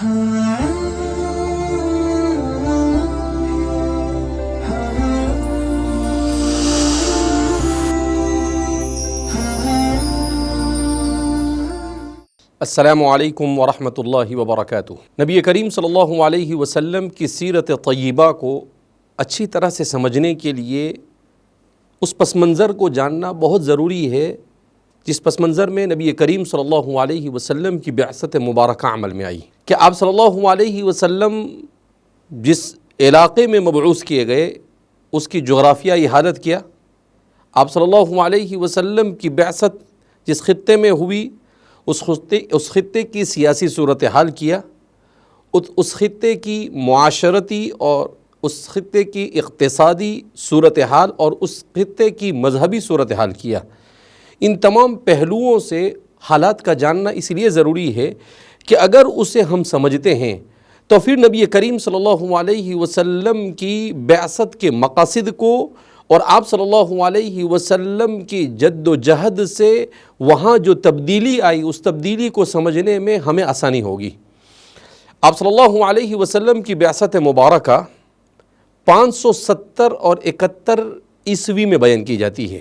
السلام علیکم ورحمۃ اللہ وبرکاتہ۔ نبی کریم صلی اللہ علیہ وسلم کی سیرت طیبہ کو اچھی طرح سے سمجھنے کے لیے اس پس منظر کو جاننا بہت ضروری ہے جس پس منظر میں نبی کریم صلی اللہ علیہ وسلم کی بعثت مبارکہ عمل میں آئی کہ آپ صلی اللہ علیہ وسلم جس علاقے میں مبعوث کیے گئے اس کی جغرافیائی حالت کیا، آپ صلی اللہ علیہ وسلم کی بعثت جس خطے میں ہوئی اس خطے کی سیاسی صورتحال کیا، اس خطے کی معاشرتی اور اس خطے کی اقتصادی صورتحال اور اس خطے کی مذہبی صورتحال کیا۔ ان تمام پہلوؤں سے حالات کا جاننا اس لیے ضروری ہے کہ اگر اسے ہم سمجھتے ہیں تو پھر نبی کریم صلی اللہ علیہ وسلم کی بعثت کے مقاصد کو اور آپ صلی اللہ علیہ وسلم کی جد و جہد سے وہاں جو تبدیلی آئی اس تبدیلی کو سمجھنے میں ہمیں آسانی ہوگی۔ آپ صلی اللہ علیہ وسلم کی بعثت مبارکہ 570 اور 71 عیسوی میں بیان کی جاتی ہے۔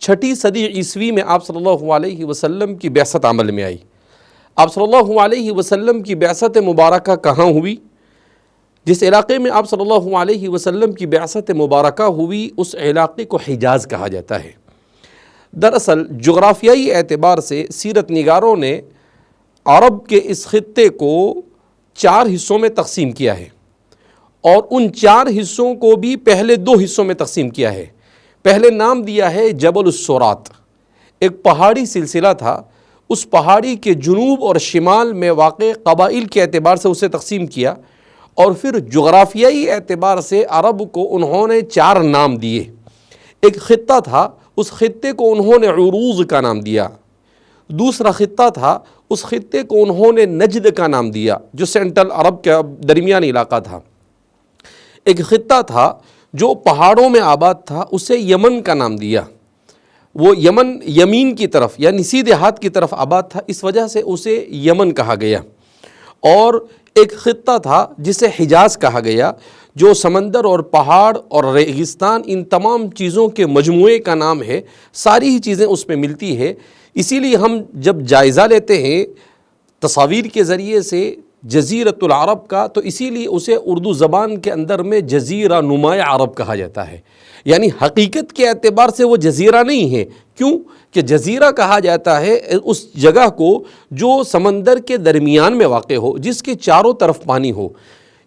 6 صدی عیسوی میں آپ صلی اللہ علیہ وسلم کی بعثت عمل میں آئی۔ آپ صلی اللہ علیہ وسلم کی بعثت مبارکہ کہاں ہوئی؟ جس علاقے میں آپ صلی اللہ علیہ وسلم کی بعثت مبارکہ ہوئی اس علاقے کو حجاز کہا جاتا ہے۔ دراصل جغرافیائی اعتبار سے سیرت نگاروں نے عرب کے اس خطے کو 4 حصوں میں تقسیم کیا ہے اور ان 4 حصوں کو بھی پہلے 2 حصوں میں تقسیم کیا ہے۔ پہلے نام دیا ہے جبل السورات، ایک پہاڑی سلسلہ تھا، اس پہاڑی کے جنوب اور شمال میں واقع قبائل کے اعتبار سے اسے تقسیم کیا، اور پھر جغرافیائی اعتبار سے عرب کو انہوں نے 4 نام دیے۔ ایک خطہ تھا، اس خطے کو انہوں نے عروض کا نام دیا۔ دوسرا خطہ تھا، اس خطے کو انہوں نے نجد کا نام دیا جو سینٹرل عرب کا درمیانی علاقہ تھا۔ ایک خطہ تھا جو پہاڑوں میں آباد تھا، اسے یمن کا نام دیا۔ وہ یمن یمین کی طرف یعنی سیدھے ہاتھ کی طرف آباد تھا، اس وجہ سے اسے یمن کہا گیا۔ اور ایک خطہ تھا جسے حجاز کہا گیا، جو سمندر اور پہاڑ اور ریگستان ان تمام چیزوں کے مجموعے کا نام ہے، ساری ہی چیزیں اس میں ملتی ہے۔ اسی لیے ہم جب جائزہ لیتے ہیں تصاویر کے ذریعے سے جزیرۃ العرب کا، تو اسی لیے اسے اردو زبان کے اندر میں جزیرہ نماء عرب کہا جاتا ہے، یعنی حقیقت کے اعتبار سے وہ جزیرہ نہیں ہے۔ کیوں کہ جزیرہ کہا جاتا ہے اس جگہ کو جو سمندر کے درمیان میں واقع ہو، جس کے چاروں طرف پانی ہو۔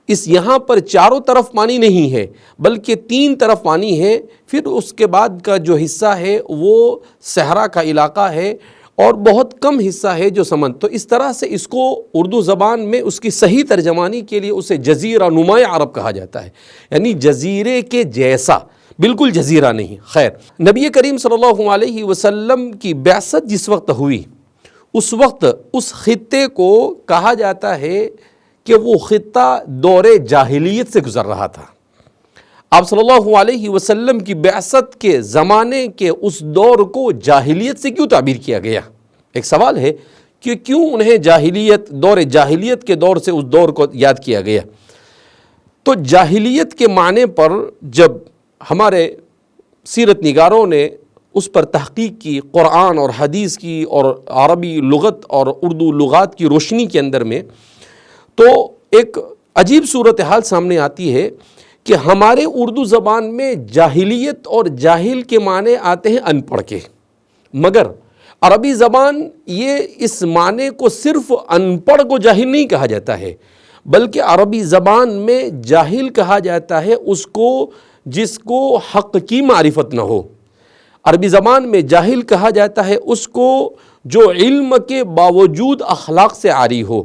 یہاں پر چاروں طرف پانی نہیں ہے بلکہ 3 طرف پانی ہے، پھر اس کے بعد کا جو حصہ ہے وہ صحرا کا علاقہ ہے اور بہت کم حصہ ہے جو سمندر۔ تو اس طرح سے اس کو اردو زبان میں اس کی صحیح ترجمانی کے لیے اسے جزیرہ نماء عرب کہا جاتا ہے، یعنی جزیرے کے جیسا، بالکل جزیرہ نہیں۔ خیر، نبی کریم صلی اللہ علیہ وسلم کی بعثت جس وقت ہوئی اس وقت اس خطے کو کہا جاتا ہے کہ وہ خطہ دور جاہلیت سے گزر رہا تھا۔ آپ صلی اللہ علیہ وسلم کی بعثت کے زمانے کے اس دور کو جاہلیت سے کیوں تعبیر کیا گیا؟ ایک سوال ہے کہ کیوں انہیں جاہلیت کے دور سے اس دور کو یاد کیا گیا؟ تو جاہلیت کے معنی پر جب ہمارے سیرت نگاروں نے اس پر تحقیق کی، قرآن اور حدیث کی اور عربی لغت اور اردو لغات کی روشنی کے اندر میں، تو ایک عجیب صورتحال سامنے آتی ہے کہ ہمارے اردو زبان میں جاہلیت اور جاہل کے معنی آتے ہیں ان پڑھ کے، مگر عربی زبان یہ اس معنی کو صرف ان پڑھ کو جاہل نہیں کہا جاتا ہے، بلکہ عربی زبان میں جاہل کہا جاتا ہے اس کو جس کو حق کی معرفت نہ ہو۔ عربی زبان میں جاہل کہا جاتا ہے اس کو جو علم کے باوجود اخلاق سے عاری ہو۔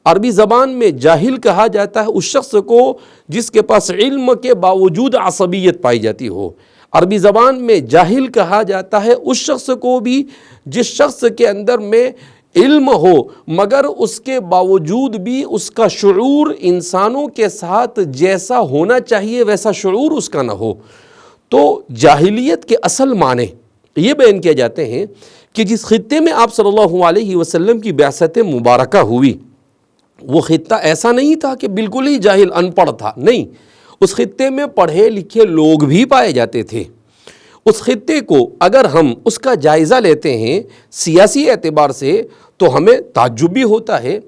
عربی زبان میں جاہل کہا جاتا ہے اس شخص کو جس کے پاس علم کے باوجود عصبیت پائی جاتی ہو۔ عربی زبان میں جاہل کہا جاتا ہے اس شخص کو بھی جس شخص کے اندر میں علم ہو مگر اس کے باوجود بھی اس کا شعور انسانوں کے ساتھ جیسا ہونا چاہیے ویسا شعور اس کا نہ ہو۔ تو جاہلیت کے اصل معنی یہ بیان کیے جاتے ہیں کہ جس خطے میں آپ صلی اللہ علیہ وسلم کی بعثت مبارکہ ہوئی وہ خطہ ایسا نہیں تھا کہ بالکل ہی جاہل ان پڑھ تھا، نہیں، اس خطے میں پڑھے لکھے لوگ بھی پائے جاتے تھے۔ اس خطے کو اگر ہم اس کا جائزہ لیتے ہیں سیاسی اعتبار سے تو ہمیں تعجب بھی ہوتا ہے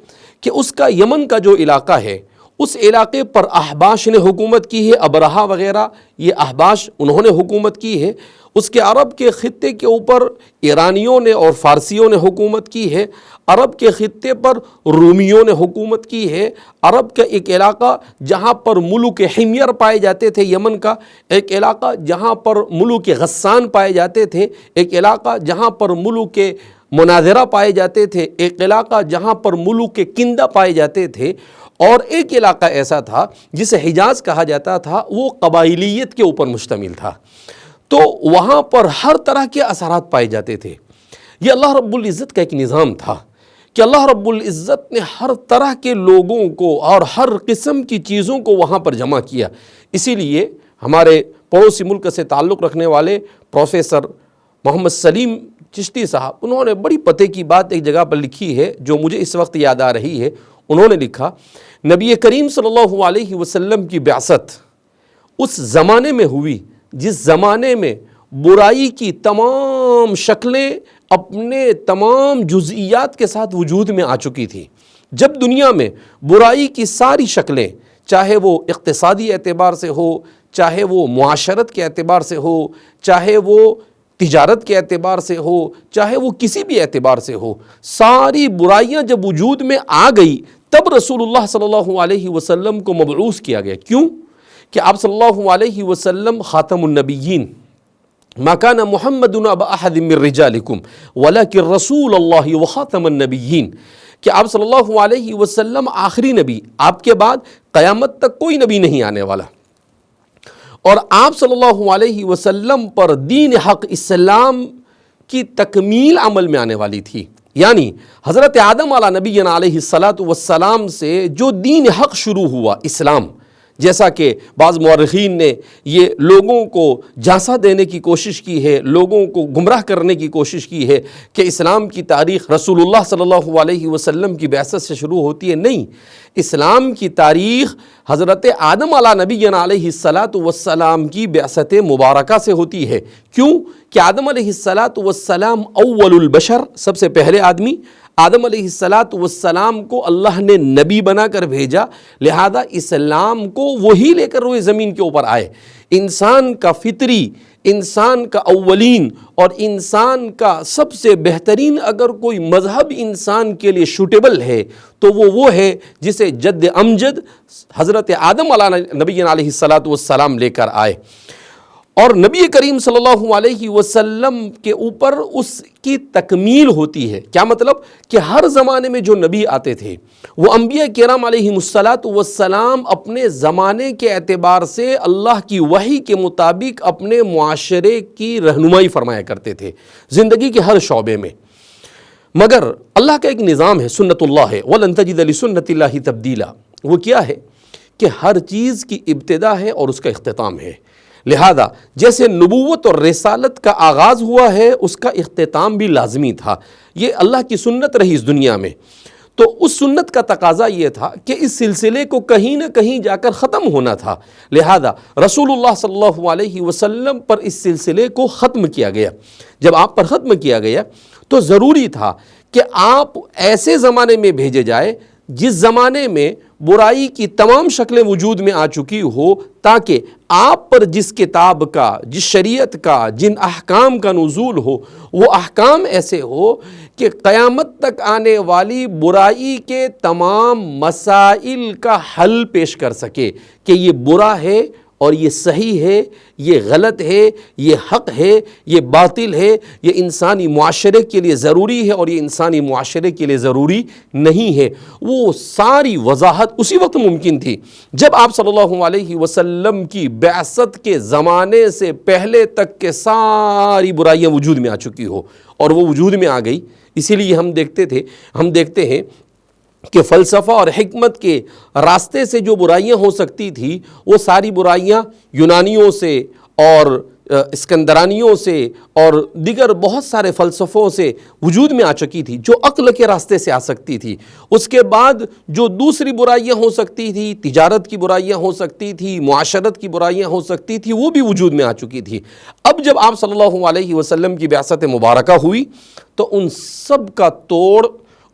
کہ اس کا یمن کا جو علاقہ ہے اس علاقے پر احباش نے حکومت کی ہے، ابرہا وغیرہ یہ احباش انہوں نے حکومت کی ہے۔ اس کے عرب کے خطے کے اوپر ایرانیوں نے اور فارسیوں نے حکومت کی ہے۔ عرب کے خطے پر رومیوں نے حکومت کی ہے۔ عرب کا ایک علاقہ جہاں پر ملوک حمیر پائے جاتے تھے یمن کا، ایک علاقہ جہاں پر ملوک غسان پائے جاتے تھے، ایک علاقہ جہاں پر ملوک مناظرہ پائے جاتے تھے، ایک علاقہ جہاں پر ملوک کندہ پائے جاتے تھے، اور ایک علاقہ ایسا تھا جسے حجاز کہا جاتا تھا، وہ قبائلیت کے اوپر مشتمل تھا۔ تو وہاں پر ہر طرح کے اثرات پائے جاتے تھے۔ یہ اللہ رب العزت کا ایک نظام تھا کہ اللہ رب العزت نے ہر طرح کے لوگوں کو اور ہر قسم کی چیزوں کو وہاں پر جمع کیا۔ اسی لیے ہمارے پڑوسی ملک سے تعلق رکھنے والے پروفیسر محمد سلیم چشتی صاحب، انہوں نے بڑی پتے کی بات ایک جگہ پر لکھی ہے جو مجھے اس وقت یاد آ رہی ہے۔ انہوں نے لکھا، نبی کریم صلی اللہ علیہ وسلم کی بعثت اس زمانے میں ہوئی جس زمانے میں برائی کی تمام شکلیں اپنے تمام جزئیات کے ساتھ وجود میں آ چکی تھی۔ جب دنیا میں برائی کی ساری شکلیں، چاہے وہ اقتصادی اعتبار سے ہو، چاہے وہ معاشرت کے اعتبار سے ہو، چاہے وہ تجارت کے اعتبار سے ہو، چاہے وہ کسی بھی اعتبار سے ہو، ساری برائیاں جب وجود میں آ گئی تب رسول اللہ صلی اللہ علیہ وسلم کو مبعوث کیا گیا۔ کیوں؟ کہ آپ صلی اللہ علیہ وسلم خاتم النبیین، ما کان محمد ابا احد من رجالکم ولکن رسول اللہ وخاتم النبیین، کہ آپ صلی اللہ علیہ وسلم آخری نبی، آپ کے بعد قیامت تک کوئی نبی نہیں آنے والا، اور آپ صلی اللہ علیہ وسلم پر دین حق اسلام کی تکمیل عمل میں آنے والی تھی۔ یعنی حضرت آدم علیہ نبی علیہ السلام سے جو دین حق شروع ہوا اسلام، جیسا کہ بعض مورخین نے یہ لوگوں کو جھانسا دینے کی کوشش کی ہے، لوگوں کو گمراہ کرنے کی کوشش کی ہے کہ اسلام کی تاریخ رسول اللہ صلی اللہ علیہ وسلم کی بعثت سے شروع ہوتی ہے۔ نہیں، اسلام کی تاریخ حضرت آدم علیہ نبی علیہ السلام کی بعثت مبارکہ سے ہوتی ہے۔ کیوں؟ کہ آدم علیہ السلام اول البشر، سب سے پہلے آدمی، آدم علیہ السلام کو اللہ نے نبی بنا کر بھیجا، لہذا اسلام کو وہی لے کر روئے زمین کے اوپر آئے۔ انسان کا فطری، انسان کا اولین اور انسان کا سب سے بہترین اگر کوئی مذہب انسان کے لیے شوٹیبل ہے تو وہ ہے جسے جد امجد حضرت آدم علیہ نبی علیہ السلام لے کر آئے، اور نبی کریم صلی اللہ علیہ وسلم کے اوپر اس کی تکمیل ہوتی ہے۔ کیا مطلب؟ کہ ہر زمانے میں جو نبی آتے تھے وہ انبیاء کرام علیہ السلام اپنے زمانے کے اعتبار سے اللہ کی وحی کے مطابق اپنے معاشرے کی رہنمائی فرمایا کرتے تھے زندگی کے ہر شعبے میں۔ مگر اللہ کا ایک نظام ہے، سنت اللہ ہے، وَلَن تَجِدَ لِسُنَّتِ اللَّهِ تَبْدِيلًا۔ وہ کیا ہے کہ ہر چیز کی ابتدا ہے اور اس کا اختتام ہے۔ لہذا جیسے نبوت اور رسالت کا آغاز ہوا ہے اس کا اختتام بھی لازمی تھا۔ یہ اللہ کی سنت رہی اس دنیا میں، تو اس سنت کا تقاضا یہ تھا کہ اس سلسلے کو کہیں نہ کہیں جا کر ختم ہونا تھا، لہذا رسول اللہ صلی اللہ علیہ وسلم پر اس سلسلے کو ختم کیا گیا۔ جب آپ پر ختم کیا گیا تو ضروری تھا کہ آپ ایسے زمانے میں بھیجے جائے جس زمانے میں برائی کی تمام شکلیں وجود میں آ چکی ہو، تاکہ آپ پر جس کتاب کا، جس شریعت کا، جن احکام کا نزول ہو وہ احکام ایسے ہو کہ قیامت تک آنے والی برائی کے تمام مسائل کا حل پیش کر سکے کہ یہ برا ہے اور یہ صحیح ہے، یہ غلط ہے، یہ حق ہے، یہ باطل ہے، یہ انسانی معاشرے کے لیے ضروری ہے اور یہ انسانی معاشرے کے لیے ضروری نہیں ہے۔ وہ ساری وضاحت اسی وقت ممکن تھی جب آپ صلی اللہ علیہ وسلم کی بعثت کے زمانے سے پہلے تک کے ساری برائیاں وجود میں آ چکی ہو، اور وہ وجود میں آ گئی۔ اسی لیے ہم دیکھتے ہیں کہ فلسفہ اور حکمت کے راستے سے جو برائیاں ہو سکتی تھی وہ ساری برائیاں یونانیوں سے اور اسکندرانیوں سے اور دیگر بہت سارے فلسفوں سے وجود میں آ چکی تھی جو عقل کے راستے سے آ سکتی تھی۔ اس کے بعد جو دوسری برائیاں ہو سکتی تھی، تجارت کی برائیاں ہو سکتی تھی، معاشرت کی برائیاں ہو سکتی تھی، وہ بھی وجود میں آ چکی تھی۔ اب جب آپ صلی اللہ علیہ وسلم کی بعثت مبارکہ ہوئی تو ان سب کا توڑ،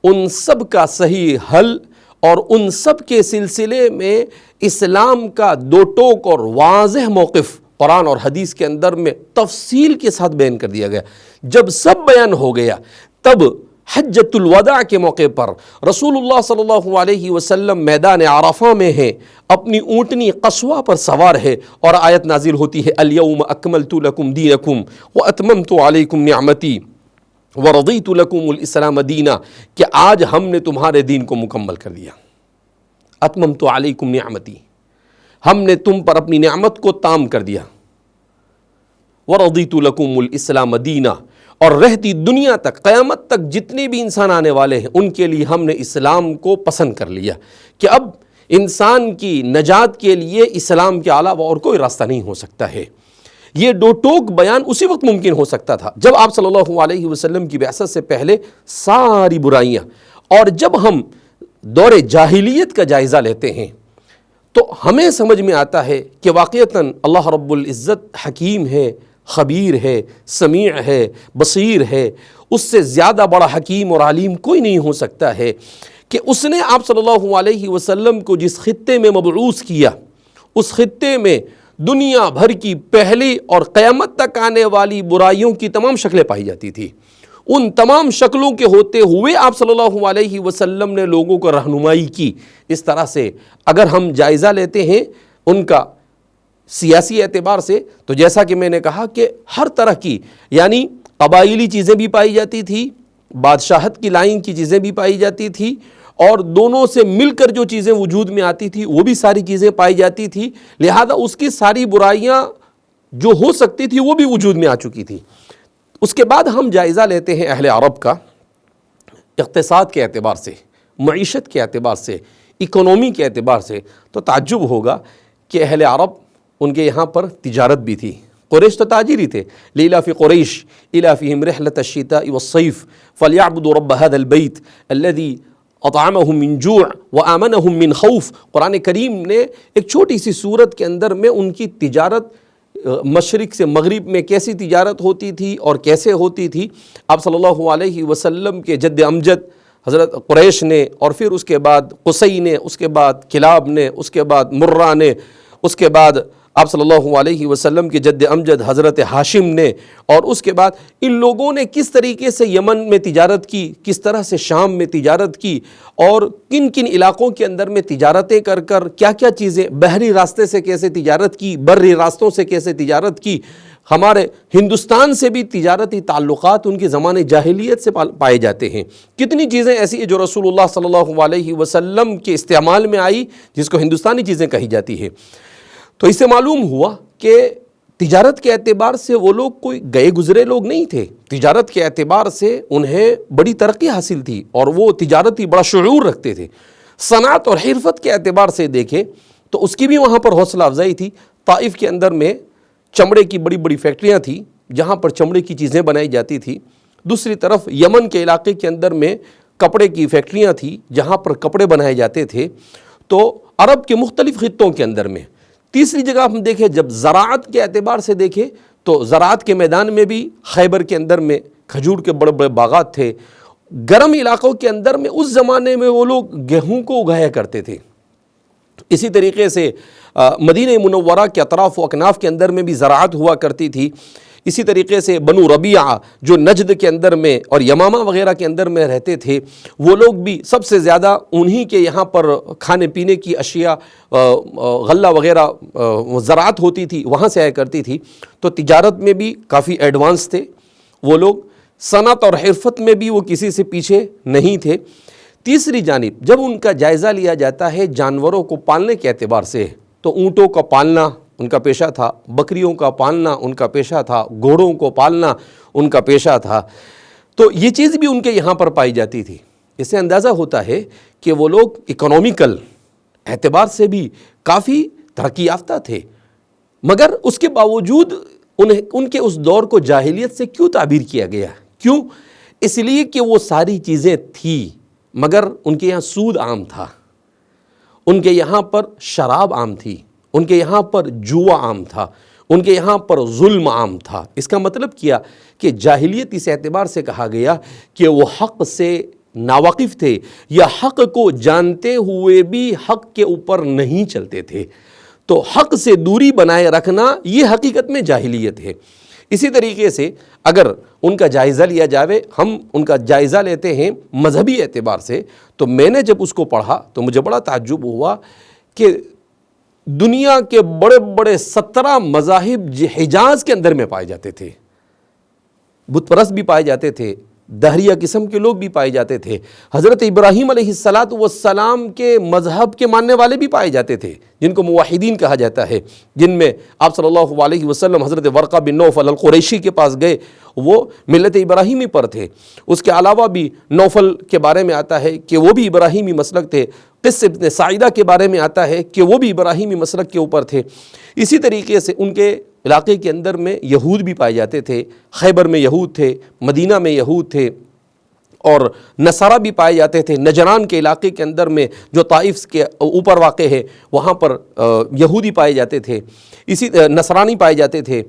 ان سب کا صحیح حل اور ان سب کے سلسلے میں اسلام کا دو ٹوک اور واضح موقف قرآن اور حدیث کے اندر میں تفصیل کے ساتھ بیان کر دیا گیا۔ جب سب بیان ہو گیا تب حجۃ الوداع کے موقع پر رسول اللہ صلی اللہ علیہ وسلم میدان عرفہ میں ہیں، اپنی اونٹنی قصوہ پر سوار ہے اور آیت نازل ہوتی ہے الیوم اکملت لکم دینکم واتممت علیکم نعمتی ورضیت لکم الاسلام دینا، کہ آج ہم نے تمہارے دین کو مکمل کر دیا۔ اتممت علیکم نعمتی، ہم نے تم پر اپنی نعمت کو تام کر دیا۔ ورضیت لکم الاسلام دینا، اور رہتی دنیا تک، قیامت تک جتنے بھی انسان آنے والے ہیں ان کے لیے ہم نے اسلام کو پسند کر لیا کہ اب انسان کی نجات کے لیے اسلام کے علاوہ اور کوئی راستہ نہیں ہو سکتا ہے۔ یہ دو ٹوک بیان اسی وقت ممکن ہو سکتا تھا جب آپ صلی اللہ علیہ وسلم کی بعثت سے پہلے ساری برائیاں، اور جب ہم دور جاہلیت کا جائزہ لیتے ہیں تو ہمیں سمجھ میں آتا ہے کہ واقعتاً اللہ رب العزت حکیم ہے، خبیر ہے، سمیع ہے، بصیر ہے۔ اس سے زیادہ بڑا حکیم اور علیم کوئی نہیں ہو سکتا ہے کہ اس نے آپ صلی اللہ علیہ وسلم کو جس خطے میں مبعوث کیا، اس خطے میں دنیا بھر کی پہلی اور قیامت تک آنے والی برائیوں کی تمام شکلیں پائی جاتی تھی۔ ان تمام شکلوں کے ہوتے ہوئے آپ صلی اللہ علیہ وسلم نے لوگوں کو رہنمائی کی۔ اس طرح سے اگر ہم جائزہ لیتے ہیں ان کا سیاسی اعتبار سے، تو جیسا کہ میں نے کہا کہ ہر طرح کی، یعنی قبائلی چیزیں بھی پائی جاتی تھی، بادشاہت کی لائن کی چیزیں بھی پائی جاتی تھی، اور دونوں سے مل کر جو چیزیں وجود میں آتی تھی وہ بھی ساری چیزیں پائی جاتی تھی، لہذا اس کی ساری برائیاں جو ہو سکتی تھی وہ بھی وجود میں آ چکی تھی۔ اس کے بعد ہم جائزہ لیتے ہیں اہل عرب کا اقتصاد کے اعتبار سے، معیشت کے اعتبار سے، اکنومی کے اعتبار سے، تو تعجب ہوگا کہ اہل عرب ان کے یہاں پر تجارت بھی تھی۔ قریش تو تاجر ہی تھے، لإلاف قریش إلافهم رحلة الشتاء والصيف فليعبدوا رب هذا البيت الذي اطعمهم من جوع وآمنهم من خوف۔ قرآن کریم نے ایک چھوٹی سی سورت کے اندر میں ان کی تجارت مشرق سے مغرب میں کیسی تجارت ہوتی تھی اور کیسے ہوتی تھی، آپ صلی اللہ علیہ وسلم کے جد امجد حضرت قریش نے، اور پھر اس کے بعد قصی نے، اس کے بعد کلاب نے، اس کے بعد مرہ نے، اس کے بعد آپ صلی اللہ علیہ وسلم کے جد امجد حضرت ہاشم نے، اور اس کے بعد ان لوگوں نے کس طریقے سے یمن میں تجارت کی، کس طرح سے شام میں تجارت کی، اور کن کن علاقوں کے اندر میں تجارتیں کر کر کیا کیا چیزیں، بحری راستے سے کیسے تجارت کی، بری راستوں سے کیسے تجارت کی۔ ہمارے ہندوستان سے بھی تجارتی تعلقات ان کے زمانے جاہلیت سے پائے جاتے ہیں۔ کتنی چیزیں ایسی ہیں جو رسول اللہ صلی اللہ علیہ وسلم کے استعمال میں آئی جس کو ہندوستانی چیزیں کہی جاتی ہے۔ تو اس سے معلوم ہوا کہ تجارت کے اعتبار سے وہ لوگ کوئی گئے گزرے لوگ نہیں تھے، تجارت کے اعتبار سے انہیں بڑی ترقی حاصل تھی اور وہ تجارتی بڑا شعور رکھتے تھے۔ صنعت اور حرفت کے اعتبار سے دیکھیں تو اس کی بھی وہاں پر حوصلہ افزائی تھی۔ طائف کے اندر میں چمڑے کی بڑی بڑی فیکٹریاں تھیں جہاں پر چمڑے کی چیزیں بنائی جاتی تھی، دوسری طرف یمن کے علاقے کے اندر میں کپڑے کی فیکٹریاں تھیں جہاں پر کپڑے بنائے جاتے تھے۔ تو عرب کے مختلف خطوں کے اندر میں تیسری جگہ ہم دیکھیں، جب زراعت کے اعتبار سے دیکھیں تو زراعت کے میدان میں بھی خیبر کے اندر میں کھجور کے بڑے بڑے باغات تھے۔ گرم علاقوں کے اندر میں اس زمانے میں وہ لوگ گیہوں کو اگایا کرتے تھے۔ اسی طریقے سے مدینہ منورہ کے اطراف و اکناف کے اندر میں بھی زراعت ہوا کرتی تھی۔ اسی طریقے سے بنو ربیعہ جو نجد کے اندر میں اور یمامہ وغیرہ کے اندر میں رہتے تھے، وہ لوگ بھی سب سے زیادہ انہی کے یہاں پر کھانے پینے کی اشیاء، غلہ وغیرہ زراعت ہوتی تھی، وہاں سے آیا کرتی تھی۔ تو تجارت میں بھی کافی ایڈوانس تھے وہ لوگ، صنعت اور حرفت میں بھی وہ کسی سے پیچھے نہیں تھے۔ تیسری جانب جب ان کا جائزہ لیا جاتا ہے جانوروں کو پالنے کے اعتبار سے، تو اونٹوں کا پالنا ان کا پیشہ تھا، بکریوں کا پالنا ان کا پیشہ تھا، گھوڑوں کو پالنا ان کا پیشہ تھا۔ تو یہ چیز بھی ان کے یہاں پر پائی جاتی تھی۔ اس سے اندازہ ہوتا ہے کہ وہ لوگ اکنومیکل اعتبار سے بھی کافی ترقی یافتہ تھے، مگر اس کے باوجود ان کے اس دور کو جاہلیت سے کیوں تعبیر کیا گیا؟ کیوں؟ اس لیے کہ وہ ساری چیزیں تھیں، مگر ان کے یہاں سود عام تھا، ان کے یہاں پر شراب عام تھی، ان کے یہاں پر جوا عام تھا، ان کے یہاں پر ظلم عام تھا۔ اس کا مطلب کیا کہ جاہلیت اس اعتبار سے کہا گیا کہ وہ حق سے ناواقف تھے، یا حق کو جانتے ہوئے بھی حق کے اوپر نہیں چلتے تھے۔ تو حق سے دوری بنائے رکھنا یہ حقیقت میں جاہلیت ہے۔ اسی طریقے سے اگر ان کا جائزہ لیا جاوے، ہم ان کا جائزہ لیتے ہیں مذہبی اعتبار سے، تو میں نے جب اس کو پڑھا تو مجھے بڑا تعجب ہوا کہ دنیا کے بڑے بڑے 17 مذاہب حجاز کے اندر میں پائے جاتے تھے، بت پرست بھی پائے جاتے تھے، دہریہ قسم کے لوگ بھی پائے جاتے تھے، حضرت ابراہیم علیہ السلام کے مذہب کے ماننے والے بھی پائے جاتے تھے، جن کو موحدین کہا جاتا ہے، جن میں آپ صلی اللہ علیہ وسلم حضرت ورقہ بن نوفل القریشی کے پاس گئے، وہ ملت ابراہیمی پر تھے۔ اس کے علاوہ بھی نوفل کے بارے میں آتا ہے کہ وہ بھی ابراہیمی مسلک تھے، قس ابن سعیدہ کے بارے میں آتا ہے کہ وہ بھی ابراہیمی مسلک کے اوپر تھے۔ اسی طریقے سے ان کے علاقے کے اندر میں یہود بھی پائے جاتے تھے، خیبر میں یہود تھے، مدینہ میں یہود تھے، اور نصارہ بھی پائے جاتے تھے۔ نجران کے علاقے کے اندر میں جو طائف کے اوپر واقع ہے وہاں پر یہودی پائے جاتے تھے، اسی نصرانی پائے جاتے تھے،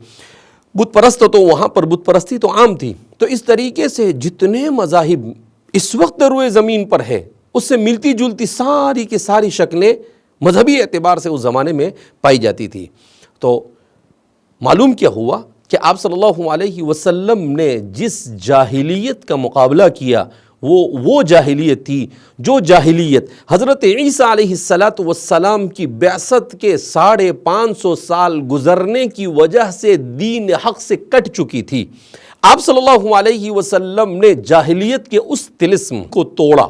بت پرست تو وہاں پر بت پرستی تو عام تھی۔ تو اس طریقے سے جتنے مذاہب اس وقت روئے زمین پر ہے اس سے ملتی جلتی ساری کی ساری شکلیں مذہبی اعتبار سے اس زمانے میں پائی جاتی تھی۔ تو معلوم کیا ہوا کہ آپ صلی اللہ علیہ وسلم نے جس جاہلیت کا مقابلہ کیا وہ جاہلیت تھی جو جاہلیت حضرت عیسیٰ علیہ السلام کی بعثت کے 550 سال گزرنے کی وجہ سے دین حق سے کٹ چکی تھی۔ آپ صلی اللہ علیہ وسلم نے جاہلیت کے اس طلسم کو توڑا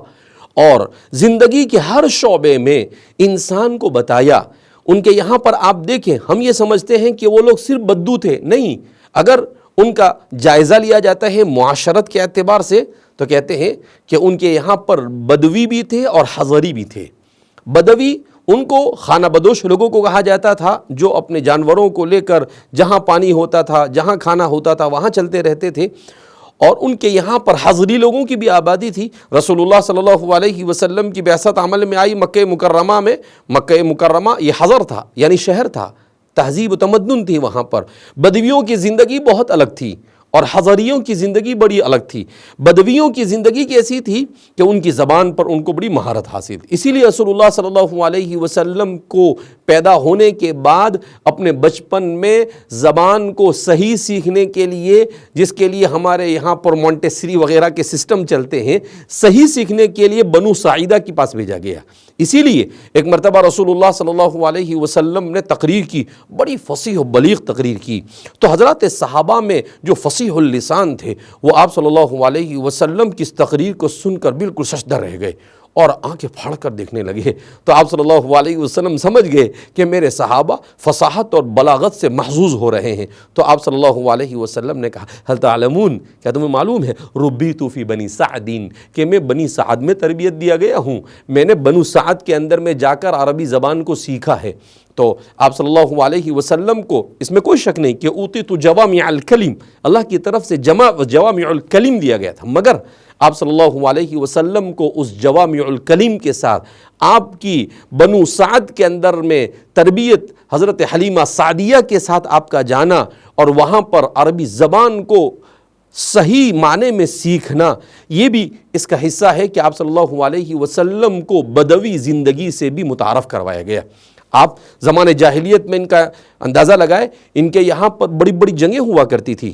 اور زندگی کے ہر شعبے میں انسان کو بتایا۔ ان کے یہاں پر آپ دیکھیں، ہم یہ سمجھتے ہیں کہ وہ لوگ صرف بدو تھے، نہیں، اگر ان کا جائزہ لیا جاتا ہے معاشرت کے اعتبار سے تو کہتے ہیں کہ ان کے یہاں پر بدوی بھی تھے اور حضری بھی تھے۔ بدوی ان کو خانہ بدوش لوگوں کو کہا جاتا تھا، جو اپنے جانوروں کو لے کر جہاں پانی ہوتا تھا، جہاں کھانا ہوتا تھا وہاں چلتے رہتے تھے، اور ان کے یہاں پر حضری لوگوں کی بھی آبادی تھی۔ رسول اللہ صلی اللہ علیہ وسلم کی بعثت عمل میں آئی مکہ مکرمہ میں، مکہ مکرمہ یہ حضر تھا، یعنی شہر تھا، تہذیب و تمدن تھی وہاں پر۔ بدویوں کی زندگی بہت الگ تھی اور حضریوں کی زندگی بڑی الگ تھی۔ بدویوں کی زندگی کیسی تھی کہ ان کی زبان پر ان کو بڑی مہارت حاصل تھی، اسی لیے رسول اللہ صلی اللہ علیہ وسلم کو پیدا ہونے کے بعد اپنے بچپن میں زبان کو صحیح سیکھنے کے لیے، جس کے لیے ہمارے یہاں پر مونٹیسری وغیرہ کے سسٹم چلتے ہیں، صحیح سیکھنے کے لیے بنو سعیدہ کے پاس بھیجا گیا۔ اسی لیے ایک مرتبہ رسول اللہ صلی اللہ علیہ وسلم نے تقریر کی، بڑی فصیح و بلیغ تقریر کی، تو حضرات صحابہ میں جو فصیح اللسان تھے وہ آپ صلی اللہ علیہ وسلم کی اس تقریر کو سن کر بالکل ششدر رہ گئے اور آنکھیں پھاڑ کر دیکھنے لگے۔ تو آپ صلی اللہ علیہ وسلم سمجھ گئے کہ میرے صحابہ فصاحت اور بلاغت سے محظوظ ہو رہے ہیں۔ تو آپ صلی اللہ علیہ وسلم نے کہا، هل تعلمون، کیا تمہیں معلوم ہے، ربیت فی بنی سعد، کہ میں بنی سعد میں تربیت دیا گیا ہوں، میں نے بنو سعد کے اندر میں جا کر عربی زبان کو سیکھا ہے۔ تو آپ صلی اللہ علیہ وسلم کو اس میں کوئی شک نہیں کہ اوتیت جوامع الکلم، اللہ کی طرف سے جوامع الکلم دیا گیا تھا، مگر آپ صلی اللہ علیہ وسلم کو اس جوامع الکلم کے ساتھ آپ کی بنو سعد کے اندر میں تربیت، حضرت حلیمہ سعدیہ کے ساتھ آپ کا جانا اور وہاں پر عربی زبان کو صحیح معنی میں سیکھنا، یہ بھی اس کا حصہ ہے کہ آپ صلی اللہ علیہ وسلم کو بدوی زندگی سے بھی متعارف کروایا گیا۔ آپ زمانے جاہلیت میں ان کا اندازہ لگائے، ان کے یہاں پر بڑی بڑی جنگیں ہوا کرتی تھی۔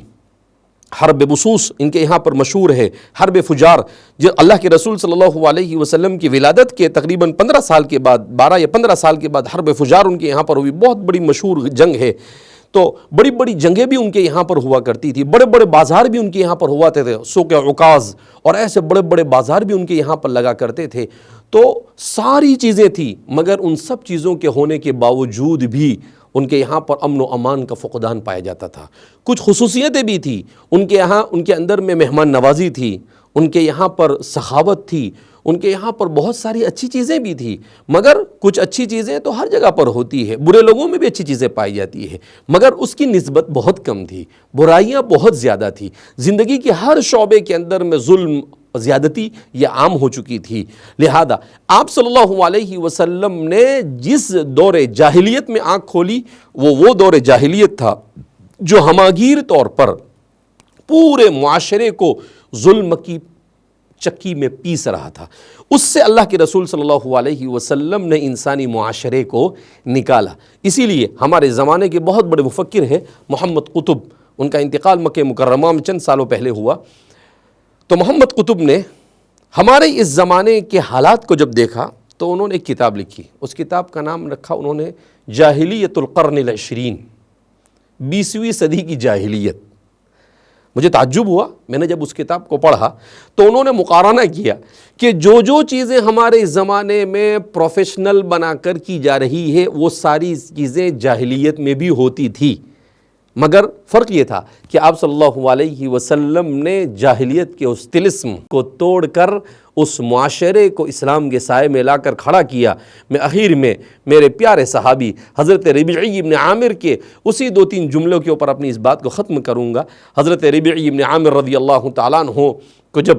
حرب بصوص ان کے یہاں پر مشہور ہے، حرب فجار، جو اللہ کے رسول صلی اللہ علیہ وسلم کی ولادت کے تقریباً 15 سال کے بعد، 12 یا 15 سال کے بعد حرب فجار ان کے یہاں پر ہوئی، بہت بڑی مشہور جنگ ہے۔ تو بڑی بڑی جنگیں بھی ان کے یہاں پر ہوا کرتی تھی، بڑے بڑے بازار بھی ان کے یہاں پر ہوا تھے، سوق عکاظ اور ایسے بڑے بڑے بازار بھی ان کے یہاں پر لگا کرتے تھے۔ تو ساری چیزیں تھیں، مگر ان سب چیزوں کے ہونے کے باوجود بھی ان کے یہاں پر امن و امان کا فقدان پایا جاتا تھا۔ کچھ خصوصیتیں بھی تھیں ان کے یہاں، ان کے اندر میں مہمان نوازی تھی، ان کے یہاں پر سخاوت تھی، ان کے یہاں پر بہت ساری اچھی چیزیں بھی تھی، مگر کچھ اچھی چیزیں تو ہر جگہ پر ہوتی ہے، برے لوگوں میں بھی اچھی چیزیں پائی جاتی ہے، مگر اس کی نسبت بہت کم تھی، برائیاں بہت زیادہ تھی، زندگی کے ہر شعبے کے اندر میں ظلم زیادتی یہ عام ہو چکی تھی۔ لہذا آپ صلی اللہ علیہ وسلم نے جس دور جاہلیت میں آنکھ کھولی وہ دور جاہلیت تھا جو ہماگیر طور پر پورے معاشرے کو ظلم کی چکی میں پیس رہا تھا۔ اس سے اللہ کے رسول صلی اللہ علیہ وسلم نے انسانی معاشرے کو نکالا۔ اسی لیے ہمارے زمانے کے بہت بڑے مفکر ہیں محمد قطب، ان کا انتقال مکہ مکرمہ میں چند سالوں پہلے ہوا، تو محمد قطب نے ہمارے اس زمانے کے حالات کو جب دیکھا تو انہوں نے ایک کتاب لکھی، اس کتاب کا نام رکھا انہوں نے جاہلیت القرن العشرین، 20ویں صدی کی جاہلیت۔ مجھے تعجب ہوا، میں نے جب اس کتاب کو پڑھا تو انہوں نے مقارنہ کیا کہ جو چیزیں ہمارے زمانے میں پروفیشنل بنا کر کی جا رہی ہے وہ ساری چیزیں جاہلیت میں بھی ہوتی تھی، مگر فرق یہ تھا کہ آپ صلی اللہ علیہ وسلم نے جاہلیت کے اس طلسم کو توڑ کر اس معاشرے کو اسلام کے سائے میں لا کر کھڑا کیا۔ میں اخیر میں میرے پیارے صحابی حضرت ربیعی ابن عامر کے اسی 2-3 جملوں کے اوپر اپنی اس بات کو ختم کروں گا۔ حضرت ربیعی ابن عامر رضی اللہ تعالیٰ عنہ کو جب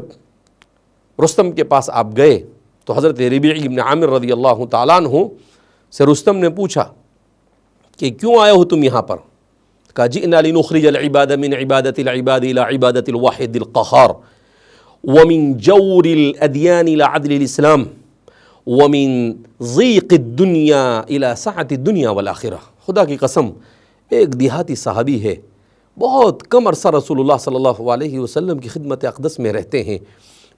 رستم کے پاس آپ گئے تو حضرت ربیعی ابن عامر رضی اللہ تعالیٰ عنہ سے رستم نے پوچھا کہ کیوں آئے ہو تم یہاں پر؟ کہا جئنا لنخرج العباد من عبادت العباد الى عبادت الواحد القہار ومن جور الادیان الى عدل الاسلام ومن ضیق الدنیا الى سعت الدنیا والآخرہ۔ خدا کی قسم ایک دیہاتی صحابی ہے، بہت کم عرصہ رسول اللہ صلی اللہ علیہ وسلم کی خدمت اقدس میں رہتے ہیں،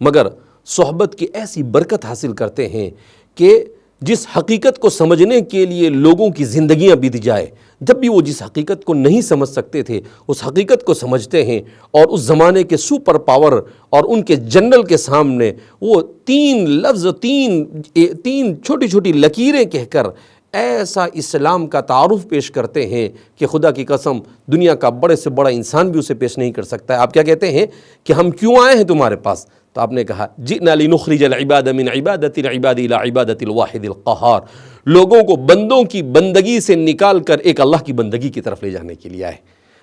مگر صحبت کی ایسی برکت حاصل کرتے ہیں کہ جس حقیقت کو سمجھنے کے لیے لوگوں کی زندگیاں بیت جائے، جب بھی وہ جس حقیقت کو نہیں سمجھ سکتے تھے اس حقیقت کو سمجھتے ہیں، اور اس زمانے کے سپر پاور اور ان کے جنرل کے سامنے وہ 3 لفظ، تین چھوٹی چھوٹی لکیریں کہہ کر ایسا اسلام کا تعارف پیش کرتے ہیں کہ خدا کی قسم دنیا کا بڑے سے بڑا انسان بھی اسے پیش نہیں کر سکتا ہے۔ آپ کیا کہتے ہیں کہ ہم کیوں آئے ہیں تمہارے پاس؟ تو آپ نے کہا جئنا لنخرج العباد من عبادت العباد الى عبادت الواحد القہار، لوگوں کو بندوں کی بندگی سے نکال کر ایک اللہ کی بندگی کی طرف لے جانے کے لیے آئے۔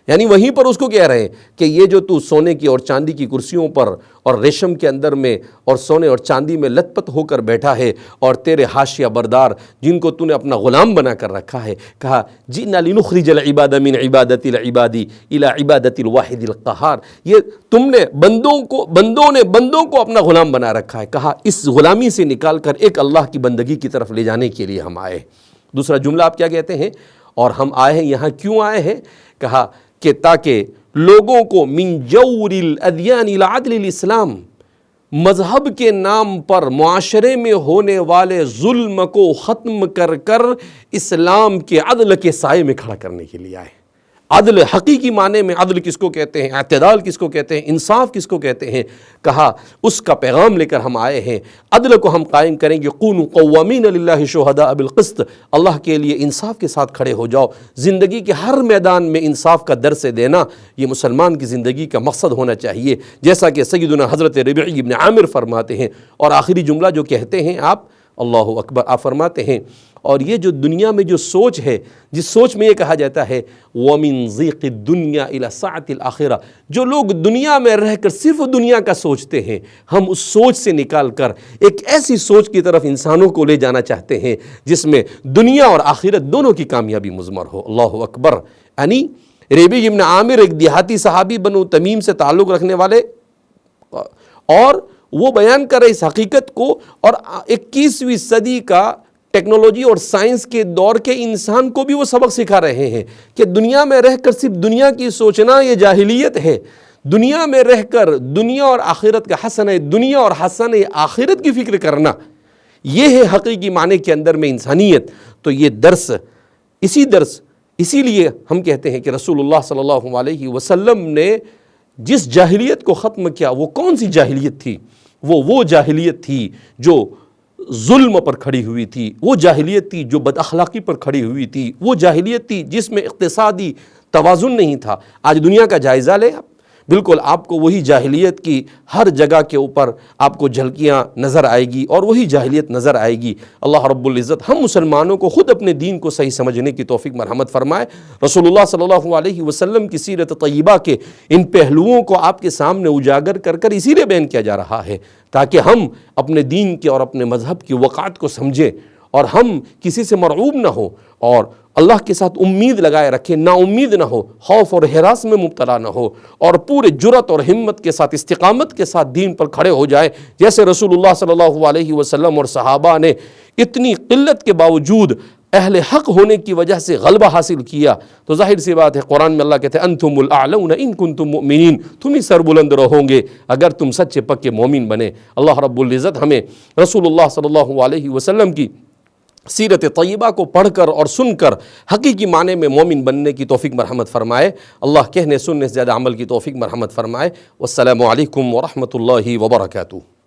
یعنی وہیں پر اس کو کہہ رہے ہیں کہ یہ جو تو سونے کی اور چاندی کی کرسیوں پر اور ریشم کے اندر میں اور سونے اور چاندی میں لت پت ہو کر بیٹھا ہے، اور تیرے حاشیہ بردار جن کو تو نے اپنا غلام بنا کر رکھا ہے، کہا جئنا لنخرج العباد من عبادت العباد الى عبادت الواحد القہار، یہ تم نے بندوں کو اپنا غلام بنا رکھا ہے، کہا اس غلامی سے نکال کر ایک اللہ کی بندگی کی طرف لے جانے کے لیے ہم آئے۔ دوسرا جملہ آپ کیا کہتے ہیں؟ اور ہم آئے ہیں یہاں کیوں آئے ہیں؟ کہا کہ تاکہ لوگوں کو من جور الادیان الى عدل الاسلام، مذہب کے نام پر معاشرے میں ہونے والے ظلم کو ختم کر کر اسلام کے عدل کے سائے میں کھڑا کرنے کے لیے آئے۔ عدل حقیقی معنی میں عدل کس کو کہتے ہیں، اعتدال کس کو کہتے ہیں، انصاف کس کو کہتے ہیں؟ کہا اس کا پیغام لے کر ہم آئے ہیں، عدل کو ہم قائم کریں گے۔ کونوا قوامین للہ شہداء بالقسط، اللہ کے لیے انصاف کے ساتھ کھڑے ہو جاؤ۔ زندگی کے ہر میدان میں انصاف کا درس دینا یہ مسلمان کی زندگی کا مقصد ہونا چاہیے، جیسا کہ سیدنا حضرت ربیعی ابن عامر فرماتے ہیں۔ اور آخری جملہ جو کہتے ہیں آپ، اللہ اکبر، آپ فرماتے ہیں اور یہ جو دنیا میں جو سوچ ہے، جس سوچ میں یہ کہا جاتا ہے وَمِن ضِيقِ الدُّنْيَا إِلَى سَعَةِ الْآخِرَةِ، جو لوگ دنیا میں رہ کر صرف دنیا کا سوچتے ہیں، ہم اس سوچ سے نکال کر ایک ایسی سوچ کی طرف انسانوں کو لے جانا چاہتے ہیں جس میں دنیا اور آخرت دونوں کی کامیابی مضمر ہو۔ اللہ اکبر۔ یعنی ربیع ابن عامر ایک دیہاتی صحابی بنو تمیم سے تعلق رکھنے والے، اور وہ بیان کر رہے اس حقیقت کو، اور 21ویں صدی کا ٹیکنالوجی اور سائنس کے دور کے انسان کو بھی وہ سبق سکھا رہے ہیں کہ دنیا میں رہ کر صرف دنیا کی سوچنا یہ جاہلیت ہے۔ دنیا میں رہ کر دنیا اور آخرت کا حسن دنیا اور حسن آخرت کی فکر کرنا، یہ ہے حقیقی معنی کے اندر میں انسانیت۔ تو یہ درس اسی لیے ہم کہتے ہیں کہ رسول اللہ صلی اللہ علیہ وسلم نے جس جاہلیت کو ختم کیا وہ کون سی جاہلیت تھی؟ وہ جاہلیت تھی جو ظلم پر کھڑی ہوئی تھی، وہ جاہلیت تھی جو بد اخلاقی پر کھڑی ہوئی تھی، وہ جاہلیت تھی جس میں اقتصادی توازن نہیں تھا۔ آج دنیا کا جائزہ لیں، بالکل آپ کو وہی جاہلیت کی ہر جگہ کے اوپر آپ کو جھلکیاں نظر آئے گی اور وہی جاہلیت نظر آئے گی۔ اللہ رب العزت ہم مسلمانوں کو خود اپنے دین کو صحیح سمجھنے کی توفیق مرحمت فرمائے۔ رسول اللہ صلی اللہ علیہ وسلم کی سیرت طیبہ کے ان پہلوؤں کو آپ کے سامنے اجاگر کر کر اسی لیے بیان کیا جا رہا ہے تاکہ ہم اپنے دین کے اور اپنے مذہب کی وقعت کو سمجھیں اور ہم کسی سے مرعوب نہ ہو اور اللہ کے ساتھ امید لگائے رکھیں، نا امید نہ ہو، خوف اور ہراس میں مبتلا نہ ہو، اور پورے جرأت اور ہمت کے ساتھ استقامت کے ساتھ دین پر کھڑے ہو جائے جیسے رسول اللہ صلی اللہ علیہ وسلم اور صحابہ نے اتنی قلت کے باوجود اہل حق ہونے کی وجہ سے غلبہ حاصل کیا۔ تو ظاہر سی بات ہے قرآن میں اللہ کہتے ہیں انتم الاعلون ان کنتم مؤمنین، تم ہی سربلند رہو گے اگر تم سچے پکے مومن بنے۔ اللہ رب العزت ہمیں رسول اللہ صلی اللہ علیہ وسلم کی سیرت طیبہ کو پڑھ کر اور سن کر حقیقی معنی میں مومن بننے کی توفیق مرحمت فرمائے۔ اللہ کہنے سننے سے زیادہ عمل کی توفیق مرحمت فرمائے۔ والسلام علیکم ورحمۃ اللہ وبرکاتہ۔